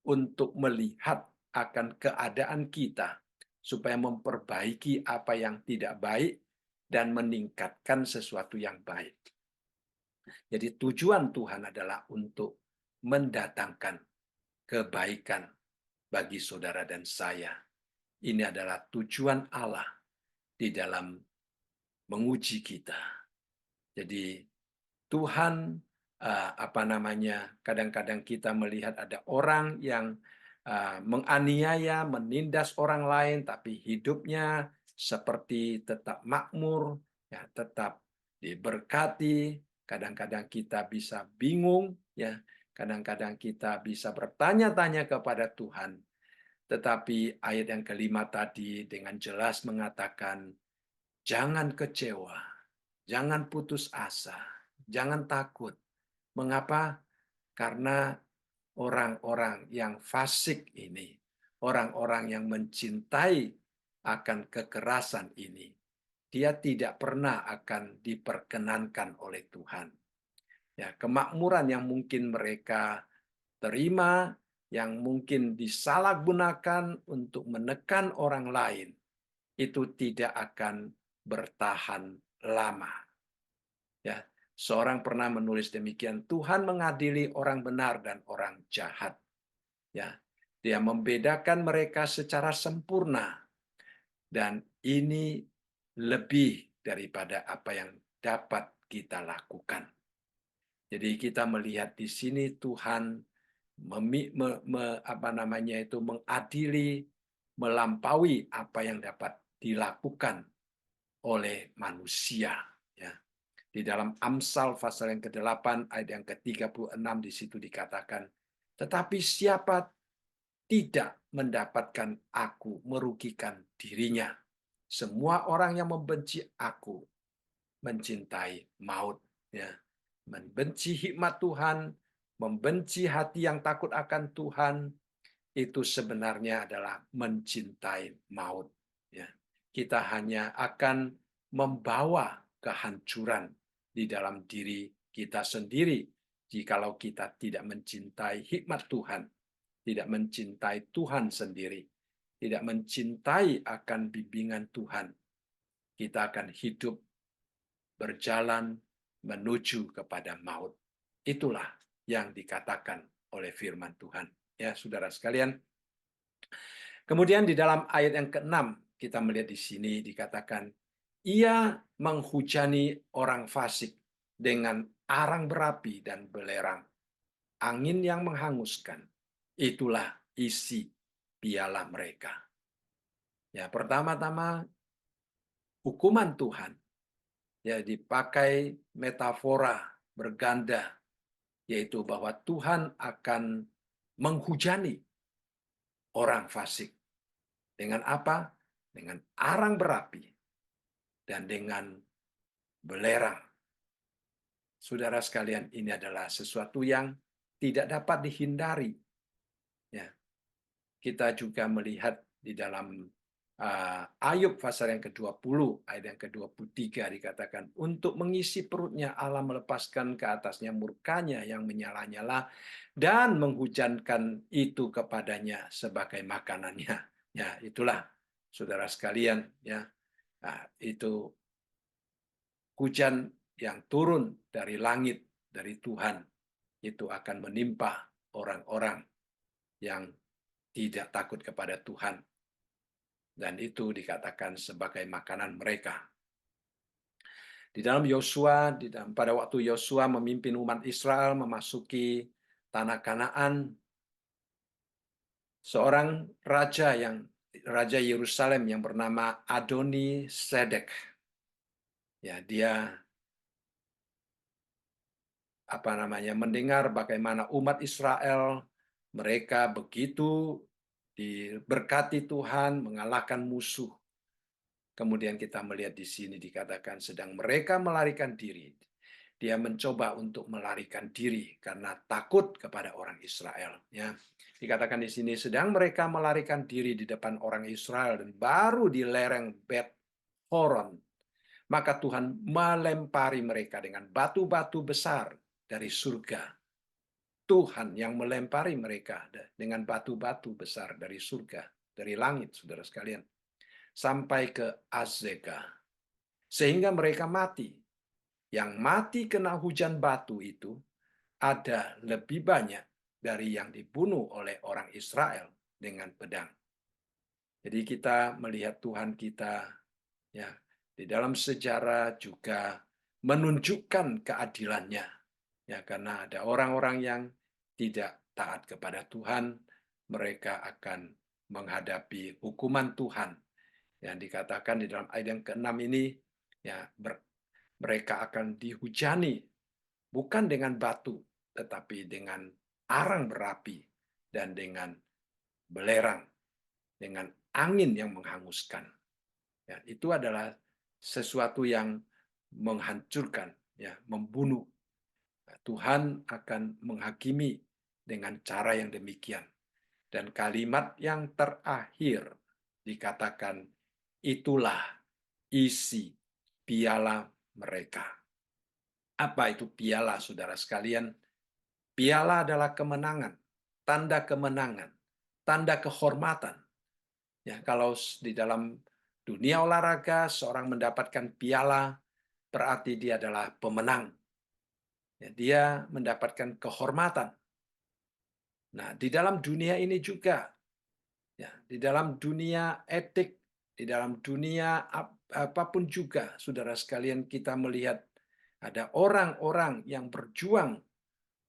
Speaker 1: untuk melihat akan keadaan kita supaya memperbaiki apa yang tidak baik dan meningkatkan sesuatu yang baik. Jadi tujuan Tuhan adalah untuk mendatangkan kebaikan bagi saudara dan saya. Ini adalah tujuan Allah di dalam menguji kita. Jadi Tuhan kadang-kadang kita melihat ada orang yang menganiaya, menindas orang lain, tapi hidupnya seperti tetap makmur, ya, tetap diberkati. Kadang-kadang kita bisa bingung, ya. Kadang-kadang kita bisa bertanya-tanya kepada Tuhan. Tetapi ayat yang kelima tadi dengan jelas mengatakan, jangan kecewa, jangan putus asa, jangan takut. Mengapa? Karena orang-orang yang fasik ini, orang-orang yang mencintai akan kekerasan ini, dia tidak pernah akan diperkenankan oleh Tuhan. Ya, kemakmuran yang mungkin mereka terima, yang mungkin disalahgunakan untuk menekan orang lain, itu tidak akan bertahan lama. Ya, seorang pernah menulis demikian, Tuhan mengadili orang benar dan orang jahat. Ya, dia membedakan mereka secara sempurna. Dan ini lebih daripada apa yang dapat kita lakukan. Jadi kita melihat di sini Tuhan mengadili, melampaui apa yang dapat dilakukan oleh manusia. Ya. Di dalam Amsal pasal yang ke-8 ayat yang ke-36 di situ dikatakan, tetapi siapa tidak mendapatkan aku merugikan dirinya. Semua orang yang membenci aku mencintai maut. Ya. Membenci hikmat Tuhan, membenci hati yang takut akan Tuhan, itu sebenarnya adalah mencintai maut. Ya. Kita hanya akan membawa kehancuran di dalam diri kita sendiri jikalau kita tidak mencintai hikmat Tuhan, tidak mencintai Tuhan sendiri, tidak mencintai akan bimbingan Tuhan. Kita akan hidup berjalan menuju kepada maut. Itulah yang dikatakan oleh firman Tuhan. Ya, saudara sekalian, Kemudian di dalam ayat yang ke-6 kita melihat di sini dikatakan, ia menghujani orang fasik dengan arang berapi dan belerang, angin yang menghanguskan. Itulah isi piala mereka. Ya, pertama-tama hukuman Tuhan ya dipakai metafora berganda, yaitu bahwa Tuhan akan menghujani orang fasik. Dengan apa? Dengan arang berapi dan dengan belerang. Saudara sekalian, ini adalah sesuatu yang tidak dapat dihindari. Ya, kita juga melihat di dalam Ayub pasal yang ke-20, ayat yang ke-23 dikatakan, untuk mengisi perutnya Allah melepaskan ke atasnya murkanya yang menyala-nyala dan menghujankan itu kepadanya sebagai makanannya. Ya, itulah saudara sekalian, ya. Nah, itu hujan yang turun dari langit dari Tuhan itu akan menimpa orang-orang yang tidak takut kepada Tuhan. Dan itu dikatakan sebagai makanan mereka. Di dalam Yosua, pada waktu Yosua memimpin umat Israel memasuki tanah Kanaan, seorang raja Yerusalem yang bernama Adoni Sedek. Ya, dia mendengar bagaimana umat Israel mereka begitu diberkati Tuhan mengalahkan musuh. Kemudian kita melihat di sini dikatakan sedang mereka melarikan diri. Dia mencoba untuk melarikan diri karena takut kepada orang Israel. Ya, dikatakan di sini sedang mereka melarikan diri di depan orang Israel dan baru di lereng Bet Horon, maka Tuhan melempari mereka dengan batu-batu besar dari surga. Tuhan yang melempari mereka dengan batu-batu besar dari surga, dari langit, saudara sekalian, sampai ke Azeka, sehingga mereka mati. Yang mati kena hujan batu itu ada lebih banyak dari yang dibunuh oleh orang Israel dengan pedang. Jadi kita melihat Tuhan kita ya di dalam sejarah juga menunjukkan keadilannya. Ya, karena ada orang-orang yang tidak taat kepada Tuhan, mereka akan menghadapi hukuman Tuhan. Yang dikatakan di dalam ayat yang ke-6 ini, ya mereka akan dihujani bukan dengan batu, tetapi dengan arang berapi dan dengan belerang, dengan angin yang menghanguskan. Ya, itu adalah sesuatu yang menghancurkan, ya, membunuh. Tuhan akan menghakimi dengan cara yang demikian. Dan kalimat yang terakhir dikatakan, itulah isi piala mereka. Apa itu piala, saudara sekalian? Piala adalah kemenangan, tanda kehormatan. Ya, kalau di dalam dunia olahraga seorang mendapatkan piala, berarti dia adalah pemenang. Ya, dia mendapatkan kehormatan. Nah, di dalam dunia ini juga, ya, di dalam dunia etik, di dalam dunia apapun juga, saudara sekalian, kita melihat ada orang-orang yang berjuang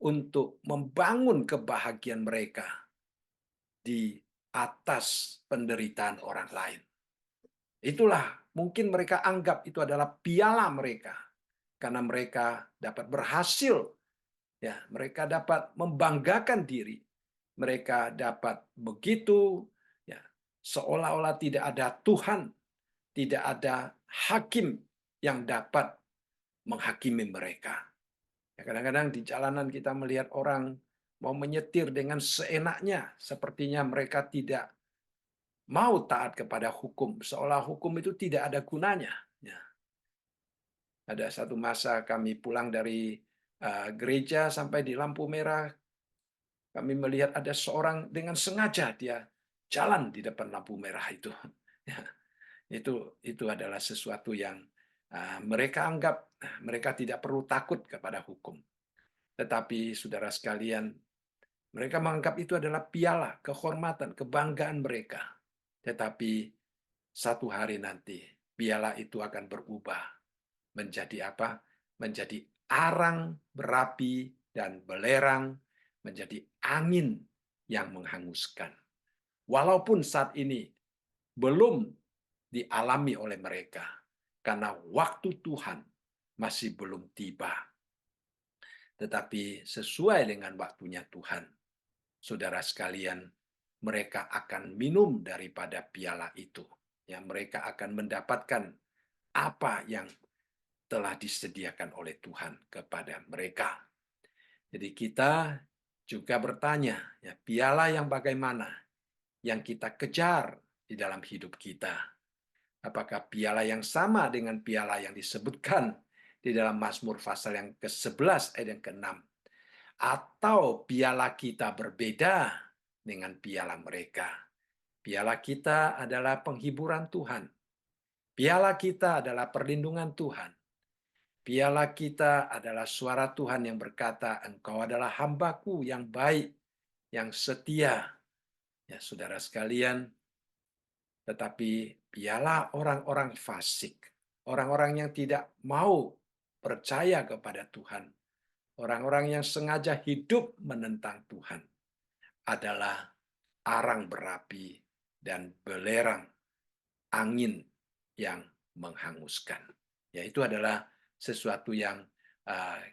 Speaker 1: untuk membangun kebahagiaan mereka di atas penderitaan orang lain. Itulah mungkin mereka anggap itu adalah piala mereka, karena mereka dapat berhasil, ya, mereka dapat membanggakan diri, mereka dapat begitu, ya, seolah-olah tidak ada Tuhan, tidak ada hakim yang dapat menghakimi mereka. Ya, kadang-kadang di jalanan kita melihat orang mau menyetir dengan seenaknya, sepertinya mereka tidak mau taat kepada hukum, seolah hukum itu tidak ada gunanya. Ya. Ada satu masa kami pulang dari gereja sampai di lampu merah, kami melihat ada seorang dengan sengaja dia jalan di depan lampu merah itu. Ya, itu adalah sesuatu yang mereka anggap mereka tidak perlu takut kepada hukum. Tetapi saudara sekalian, mereka menganggap itu adalah piala, kehormatan, kebanggaan mereka. Tetapi satu hari nanti piala itu akan berubah menjadi apa? Menjadi arang berapi dan belerang, menjadi angin yang menghanguskan. Walaupun saat ini belum dialami oleh mereka, karena waktu Tuhan masih belum tiba. Tetapi sesuai dengan waktunya Tuhan, saudara sekalian, mereka akan minum daripada piala itu. Ya, mereka akan mendapatkan apa yang telah disediakan oleh Tuhan kepada mereka. Jadi kita juga bertanya, ya, piala yang bagaimana yang kita kejar di dalam hidup kita? Apakah piala yang sama dengan piala yang disebutkan di dalam Mazmur pasal yang ke-11 ayat yang ke-6? Atau piala kita berbeda dengan piala mereka? Piala kita adalah penghiburan Tuhan. Piala kita adalah perlindungan Tuhan. Piala kita adalah suara Tuhan yang berkata, "Engkau adalah hambaku yang baik, yang setia." Ya, saudara sekalian, tetapi piala orang-orang fasik, orang-orang yang tidak mau percaya kepada Tuhan, orang-orang yang sengaja hidup menentang Tuhan, adalah arang berapi dan belerang angin yang menghanguskan. Ya, itu adalah sesuatu yang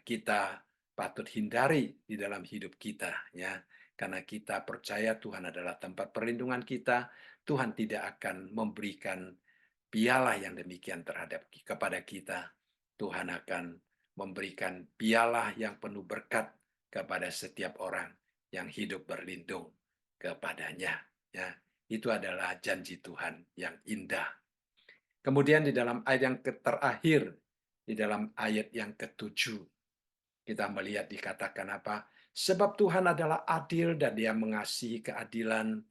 Speaker 1: kita patut hindari di dalam hidup kita, ya. Karena kita percaya Tuhan adalah tempat perlindungan kita, Tuhan tidak akan memberikan piala yang demikian kepada kita. Tuhan akan memberikan piala yang penuh berkat kepada setiap orang yang hidup berlindung kepadanya. Ya, itu adalah janji Tuhan yang indah. Kemudian di dalam ayat yang terakhir, di dalam ayat yang ke-7, kita melihat dikatakan apa? Sebab Tuhan adalah adil dan Dia mengasihi keadilan.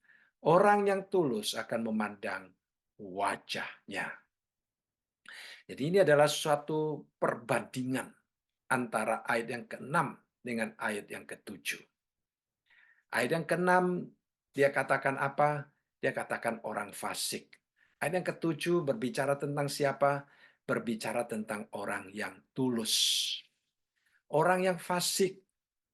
Speaker 1: Orang yang tulus akan memandang wajahnya. Jadi ini adalah suatu perbandingan antara ayat yang ke-6 dengan ayat yang ke-7. Ayat yang ke-6 dia katakan apa? Dia katakan orang fasik. Ayat yang ke-7 berbicara tentang siapa? Berbicara tentang orang yang tulus. Orang yang fasik,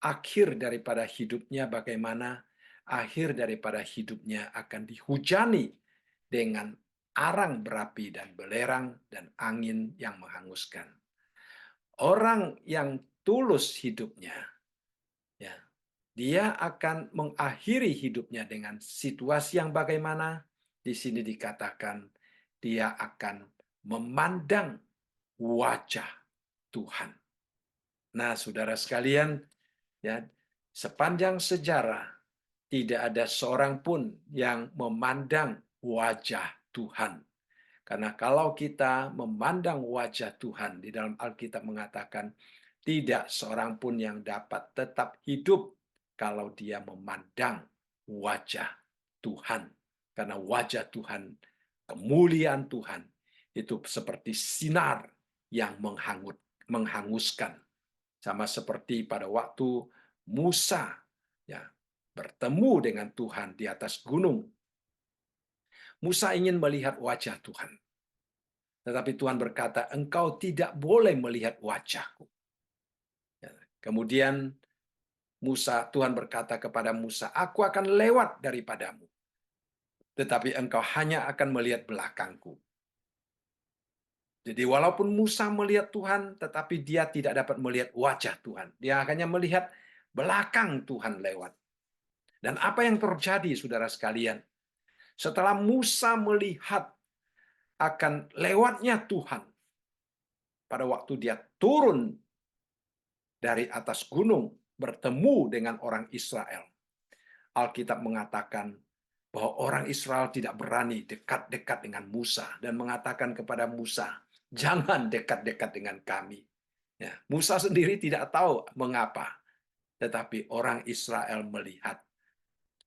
Speaker 1: akhir daripada hidupnya bagaimana? Akhir daripada hidupnya akan dihujani dengan arang berapi dan belerang dan angin yang menghanguskan. Orang yang tulus hidupnya, ya, dia akan mengakhiri hidupnya dengan situasi yang bagaimana? Di sini dikatakan dia akan memandang wajah Tuhan. Nah, saudara sekalian, ya, sepanjang sejarah tidak ada seorang pun yang memandang wajah Tuhan. Karena kalau kita memandang wajah Tuhan, di dalam Alkitab mengatakan, tidak seorang pun yang dapat tetap hidup kalau dia memandang wajah Tuhan. Karena wajah Tuhan, kemuliaan Tuhan, itu seperti sinar yang menghanguskan. Sama seperti pada waktu Musa, ya, bertemu dengan Tuhan di atas gunung. Musa ingin melihat wajah Tuhan. Tetapi Tuhan berkata, engkau tidak boleh melihat wajahku. Ya, kemudian Tuhan berkata kepada Musa, aku akan lewat daripadamu. Tetapi engkau hanya akan melihat belakangku. Jadi walaupun Musa melihat Tuhan, tetapi dia tidak dapat melihat wajah Tuhan. Dia hanya melihat belakang Tuhan lewat. Dan apa yang terjadi, saudara sekalian? Setelah Musa melihat akan lewatnya Tuhan, pada waktu dia turun dari atas gunung, bertemu dengan orang Israel, Alkitab mengatakan bahwa orang Israel tidak berani dekat-dekat dengan Musa dan mengatakan kepada Musa, jangan dekat-dekat dengan kami. Ya, Musa sendiri tidak tahu mengapa, tetapi orang Israel melihat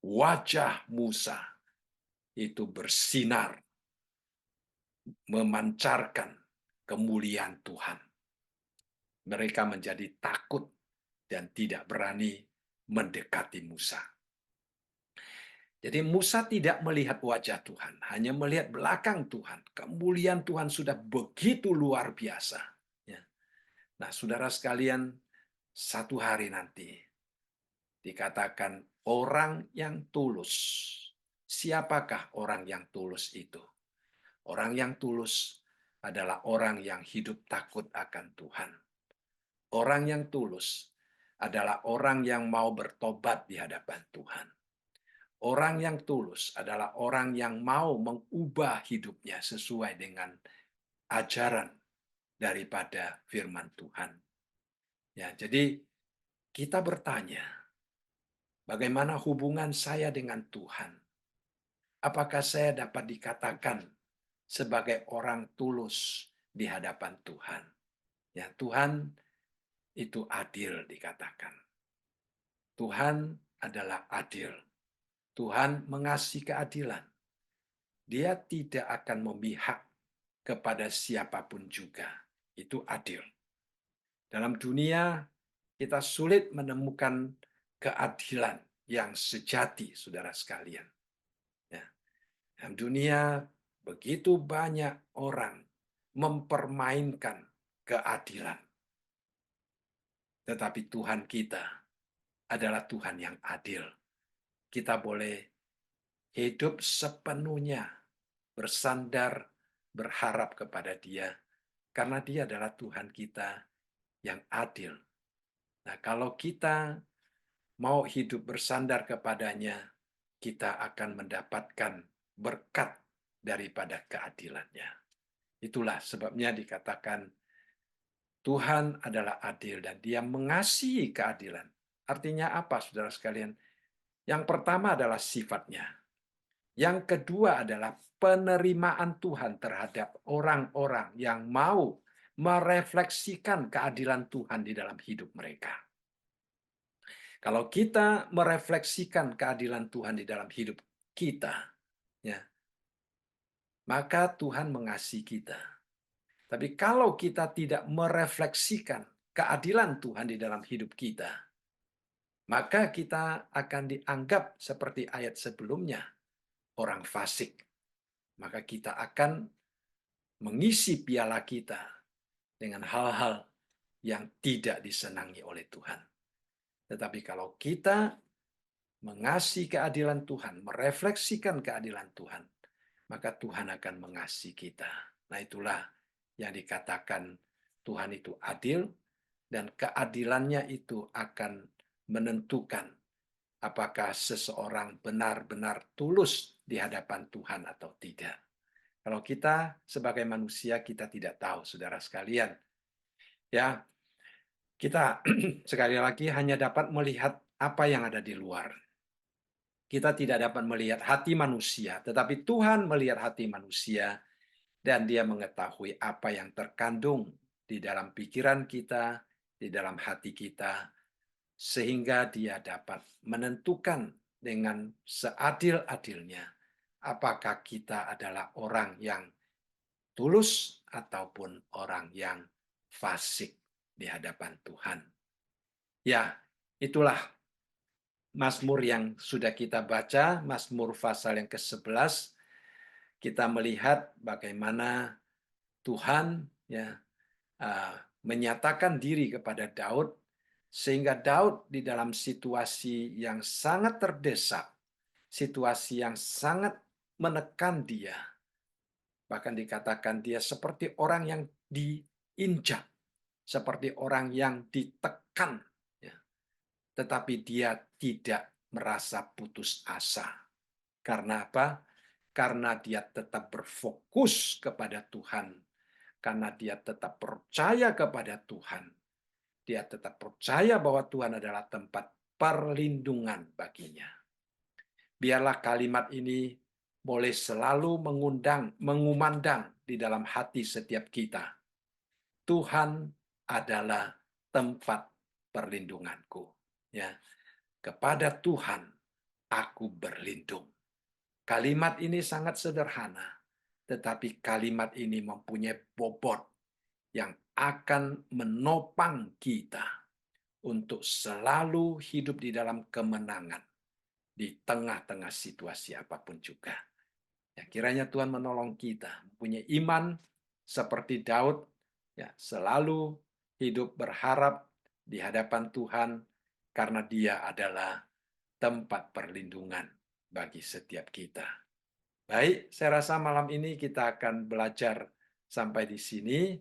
Speaker 1: wajah Musa itu bersinar, memancarkan kemuliaan Tuhan. Mereka menjadi takut dan tidak berani mendekati Musa. Jadi Musa tidak melihat wajah Tuhan, hanya melihat belakang Tuhan. Kemuliaan Tuhan sudah begitu luar biasa. Ya. Nah, saudara sekalian, satu hari nanti dikatakan orang yang tulus. Siapakah orang yang tulus itu? Orang yang tulus adalah orang yang hidup takut akan Tuhan. Orang yang tulus adalah orang yang mau bertobat di hadapan Tuhan. Orang yang tulus adalah orang yang mau mengubah hidupnya sesuai dengan ajaran daripada firman Tuhan. Ya, jadi kita bertanya, bagaimana hubungan saya dengan Tuhan? Apakah saya dapat dikatakan sebagai orang tulus di hadapan Tuhan? Ya, Tuhan itu adil dikatakan. Tuhan adalah adil. Tuhan mengasihi keadilan. Dia tidak akan memihak kepada siapapun juga. Itu adil. Dalam dunia, kita sulit menemukan keadilan yang sejati, saudara sekalian. Ya. Dalam dunia, begitu banyak orang mempermainkan keadilan. Tetapi Tuhan kita adalah Tuhan yang adil. Kita boleh hidup sepenuhnya, bersandar, berharap kepada Dia, karena Dia adalah Tuhan kita yang adil. Nah, kalau kita mau hidup bersandar kepadanya, kita akan mendapatkan berkat daripada keadilannya. Itulah sebabnya dikatakan Tuhan adalah adil dan Dia mengasihi keadilan. Artinya apa, saudara sekalian? Yang pertama adalah sifatnya. Yang kedua adalah penerimaan Tuhan terhadap orang-orang yang mau merefleksikan keadilan Tuhan di dalam hidup mereka. Kalau kita merefleksikan keadilan Tuhan di dalam hidup kita, ya, maka Tuhan mengasihi kita. Tapi kalau kita tidak merefleksikan keadilan Tuhan di dalam hidup kita, maka kita akan dianggap seperti ayat sebelumnya, orang fasik. Maka kita akan mengisi piala kita dengan hal-hal yang tidak disenangi oleh Tuhan. Tetapi kalau kita mengasihi keadilan Tuhan, merefleksikan keadilan Tuhan, maka Tuhan akan mengasihi kita. Nah, itulah yang dikatakan Tuhan itu adil, dan keadilannya itu akan menentukan apakah seseorang benar-benar tulus di hadapan Tuhan atau tidak. Kalau kita sebagai manusia, kita tidak tahu, saudara sekalian. Ya, kita sekali lagi hanya dapat melihat apa yang ada di luar. Kita tidak dapat melihat hati manusia, tetapi Tuhan melihat hati manusia dan Dia mengetahui apa yang terkandung di dalam pikiran kita, di dalam hati kita, sehingga Dia dapat menentukan dengan seadil-adilnya apakah kita adalah orang yang tulus ataupun orang yang fasik di hadapan Tuhan. Ya, itulah Mazmur yang sudah kita baca, Mazmur pasal yang ke-11. Kita melihat bagaimana Tuhan ya menyatakan diri kepada Daud, sehingga Daud di dalam situasi yang sangat terdesak, situasi yang sangat menekan dia, bahkan dikatakan dia seperti orang yang diinjak, seperti orang yang ditekan, ya. Tetapi dia tidak merasa putus asa. Karena apa? Karena dia tetap berfokus kepada Tuhan. Karena dia tetap percaya kepada Tuhan. Dia tetap percaya bahwa Tuhan adalah tempat perlindungan baginya. Biarlah kalimat ini boleh selalu mengumandang di dalam hati setiap kita. Tuhan adalah tempat perlindunganku. Ya, kepada Tuhan aku berlindung. Kalimat ini sangat sederhana, tetapi kalimat ini mempunyai bobot yang akan menopang kita untuk selalu hidup di dalam kemenangan, di tengah-tengah situasi apapun juga. Ya, kiranya Tuhan menolong kita mempunyai iman seperti Daud, ya, selalu hidup berharap di hadapan Tuhan karena Dia adalah tempat perlindungan bagi setiap kita. Baik, saya rasa malam ini kita akan belajar sampai di sini.